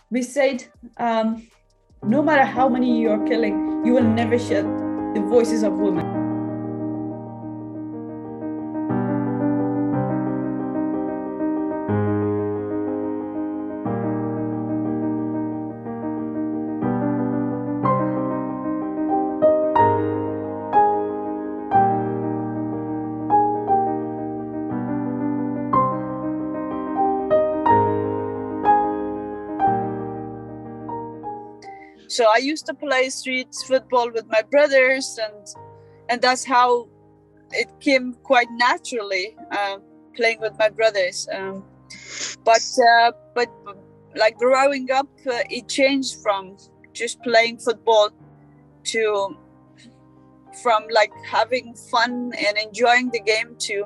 We said, no matter how many you are killing, you will never shut the voices of women. So I used to play street football with my brothers, and that's how it came quite naturally, playing with my brothers. But like growing up, it changed from just playing football to from like having fun and enjoying the game to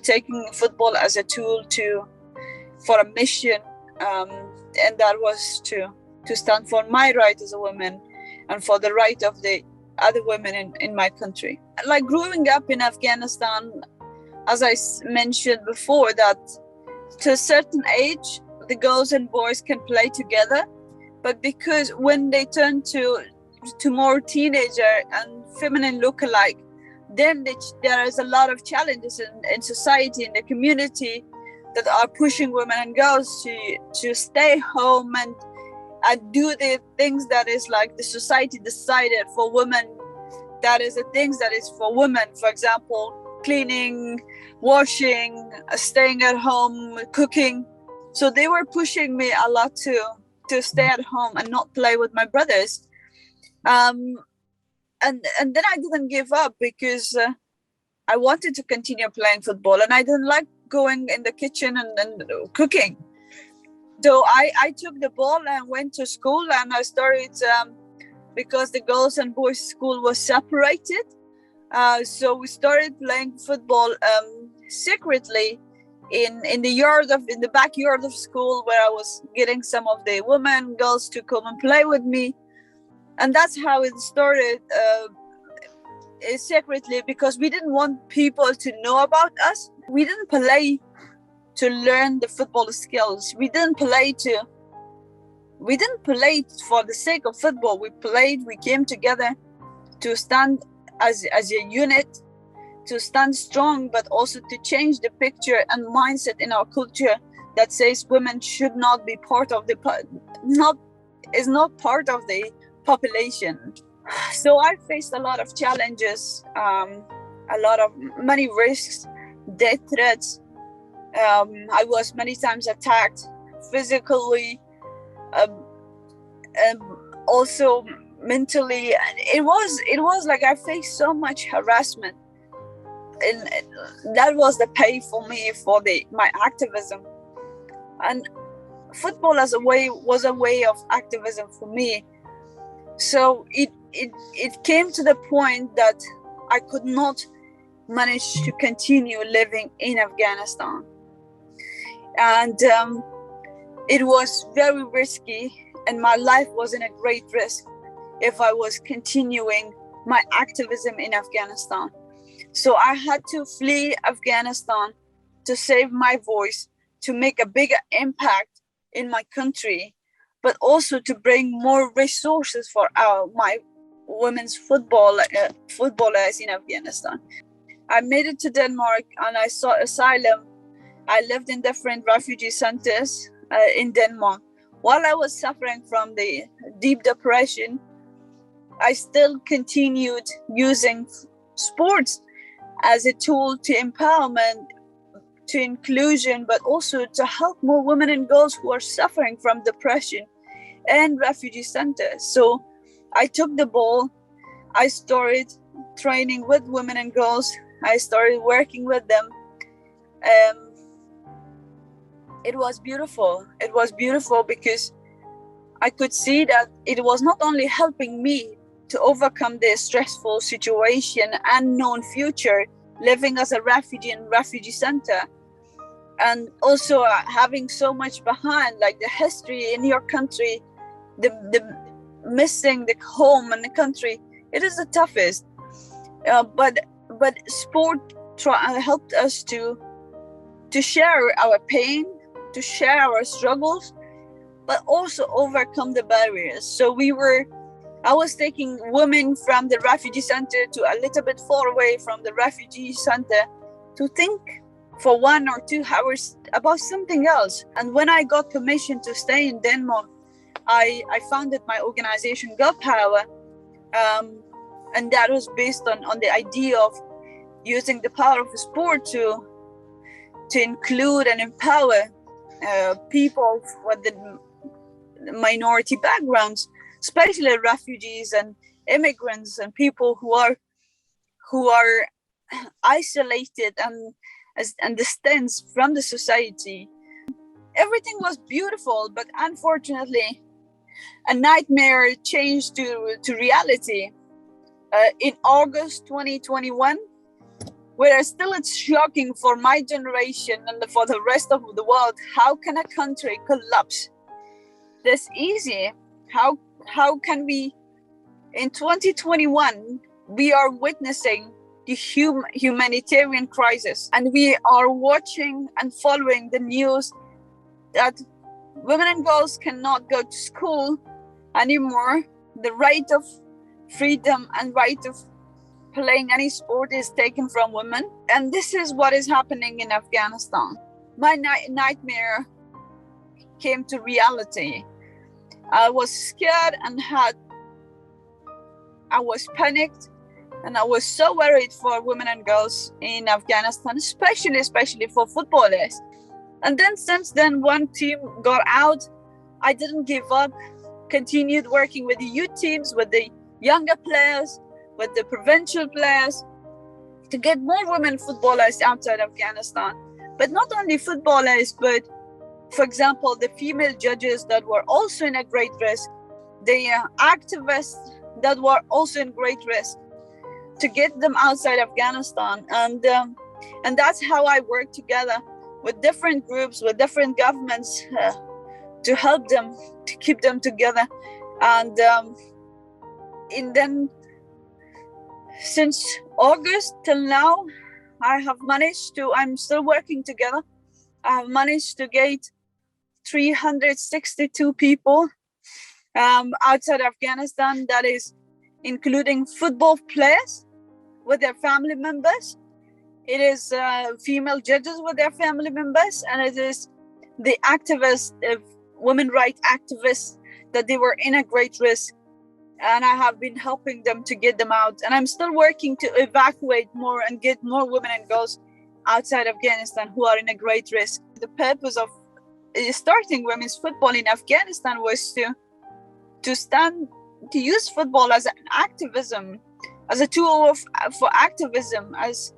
taking football as a tool for a mission, and that was to stand for my right as a woman and for the right of the other women in my country. Like growing up in Afghanistan, as I mentioned before, that to a certain age, the girls and boys can play together. But because when they turn to more teenager and feminine look-alike, then there is a lot of challenges in society, in the community, that are pushing women and girls to stay home and do the things that is like the society decided for women, that is the things that is for women. For example, cleaning, washing, staying at home, cooking. So they were pushing me a lot to stay at home and not play with my brothers. And then I didn't give up because I wanted to continue playing football, and I didn't like going in the kitchen and cooking. So I took the ball and went to school, and I started because the girls and boys school was separated. So we started playing football secretly in the backyard of school, where I was getting some of the women girls to come and play with me, and that's how it started. Secretly, because we didn't want people to know about us. We didn't play to learn the football skills. We didn't play for the sake of football. We came together to stand as a unit, to stand strong, but also to change the picture and mindset in our culture that says women should not be part of not part of the population. So I faced a lot of challenges, many risks, death threats. I was many times attacked physically, also mentally. It was like I faced so much harassment, and that was the pay for me for my activism. And football was a way of activism for me. So it came to the point that I could not manage to continue living in Afghanistan. And it was very risky, and my life was in a great risk if I was continuing my activism in Afghanistan. So I had to flee Afghanistan to save my voice, to make a bigger impact in my country, but also to bring more resources for my women's footballers in Afghanistan. I made it to Denmark and I sought asylum. I lived in different refugee centers in Denmark. While I was suffering from the deep depression, I still continued using sports as a tool to empowerment, to inclusion, but also to help more women and girls who are suffering from depression and refugee centers. So I took the ball. I started training with women and girls. I started working with them. It was beautiful. It was beautiful because I could see that it was not only helping me to overcome this stressful situation, unknown future, living as a refugee in refugee center, and also having so much behind, like the history in your country, the missing the home and the country. It is the toughest, but sport helped us to share our pain, to share our struggles, but also overcome the barriers. So I was taking women from the refugee center to a little bit far away from the refugee center to think for 1 or 2 hours about something else. And when I got permission to stay in Denmark, I founded my organization Girl Power, and that was based on the idea of using the power of sport to include and empower people with the minority backgrounds, especially refugees and immigrants and people who are isolated and distanced from the society. Everything was beautiful, but unfortunately, a nightmare changed to reality in August 2021, where still it's shocking for my generation and for the rest of the world. How can a country collapse this easy? How can we, in 2021, we are witnessing the humanitarian crisis, and we are watching and following the news that women and girls cannot go to school anymore. The right of freedom and right of playing any sport is taken from women. And this is what is happening in Afghanistan. My nightmare came to reality. I was scared and I was panicked, and I was so worried for women and girls in Afghanistan, especially for footballers. And then since then, one team got out. I didn't give up, continued working with the youth teams, with the younger players, with the provincial players, to get more women footballers outside Afghanistan. But not only footballers, but for example, the female judges that were also in a great risk, the activists that were also in great risk, to get them outside Afghanistan. And that's how I work together with different groups, with different governments, to help them, to keep them together. And then since August till now, I'm still working together. I have managed to get 362 people outside Afghanistan. That is including football players with their family members. It is female judges with their family members, and it is the activists, women rights activists, that they were in a great risk. And I have been helping them to get them out. And I'm still working to evacuate more and get more women and girls outside Afghanistan who are in a great risk. The purpose of starting women's football in Afghanistan was to use football as an activism, as a tool for activism, as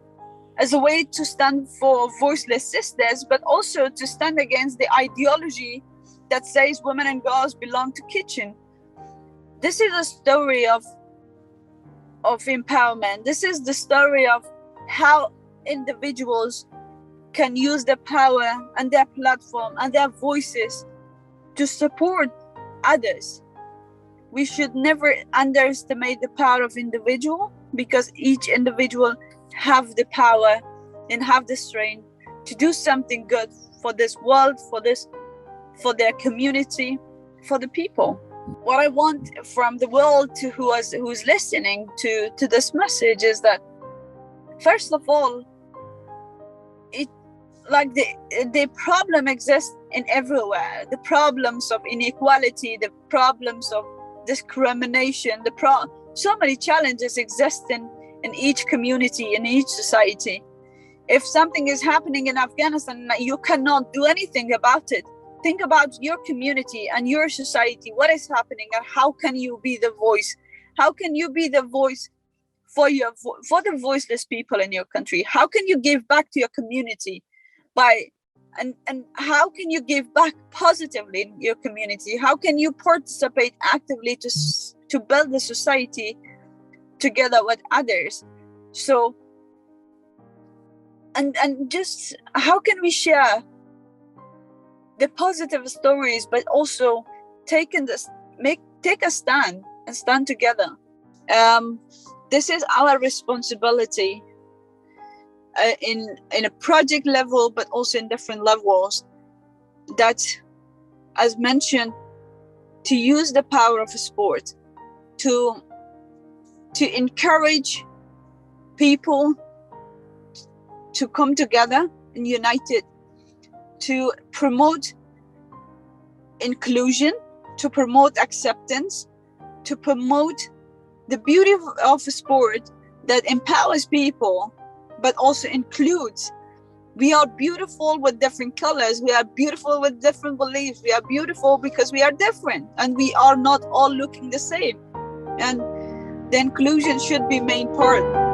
a way to stand for voiceless sisters, but also to stand against the ideology that says women and girls belong to kitchen. This is a story of empowerment. This is the story of how individuals can use their power and their platform and their voices to support others. We should never underestimate the power of individual, because each individual have the power and have the strength to do something good for this world, for their community, for the people. What I want from the world to who's listening to this message is that, first of all, the problem exists in everywhere. The problems of inequality, the problems of discrimination, so many challenges exist in each community, in each society. If something is happening in Afghanistan, you cannot do anything about it. Think about your community and your society. What is happening, and how can you be the voice? How can you be the voice for the voiceless people in your country? How can you give back to your community and how can you give back positively in your community? How can you participate actively to build the society together with others? So and just how can we share the positive stories, but also take a stand and stand together. This is our responsibility in a project level, but also in different levels. That as mentioned, to use the power of sport to encourage people to come together and united, to promote inclusion, to promote acceptance, to promote the beauty of sport that empowers people, but also includes. We are beautiful with different colors. We are beautiful with different beliefs. We are beautiful because we are different, and we are not all looking the same. And the inclusion should be main part.